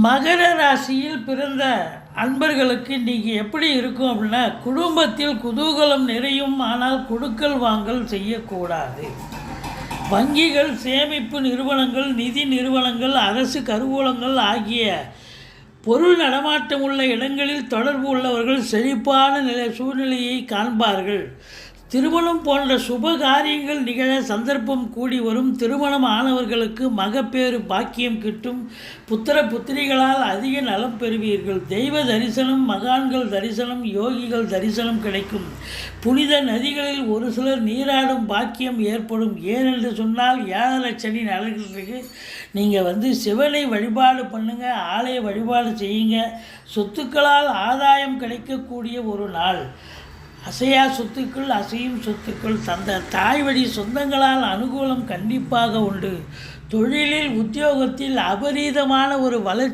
மகர ராசியில் பிறந்த அன்பர்களுக்கு இன்றைக்கி எப்படி இருக்கும் அப்படின்னா, குடும்பத்தில் குதூகலம் நிறையும். ஆனால் கொடுக்கல் வாங்கல் செய்யக்கூடாது. வங்கிகள், சேமிப்பு நிறுவனங்கள், நிதி நிறுவனங்கள், அரசு கருவூலங்கள் ஆகிய பொருள் நடமாட்டம் உள்ள இடங்களில் தொடர்பு உள்ளவர்கள் செழிப்பான சூழ்நிலையை காண்பார்கள். திருமணம் போன்ற சுப காரியங்கள் நிகழ சந்தர்ப்பம் கூடி வரும். திருமணம் ஆனவர்களுக்கு மகப்பேறு பாக்கியம் கிட்டும். புத்திர புத்திரிகளால் அதிக நலம் பெறுவீர்கள். தெய்வ தரிசனம், மகான்கள் தரிசனம், யோகிகள் தரிசனம் கிடைக்கும். புனித நதிகளில் ஒரு சிலர் நீராடும் பாக்கியம் ஏற்படும். ஏனென்று சொன்னால் 7 சனி நடக்கிறதுக்கு நீங்கள் சிவனை வழிபாடு பண்ணுங்கள், ஆலய வழிபாடு செய்யுங்க. சொத்துக்களால் ஆதாயம் கிடைக்கக்கூடிய ஒரு நாள். அசையா சொத்துக்கள், அசையும் சொத்துக்கள், தந்த தாய் வழி சொந்தங்களால் அனுகூலம் கண்டிப்பாக உண்டு. தொழிலில், உத்தியோகத்தில் அபரீதமான ஒரு வளர்ச்சி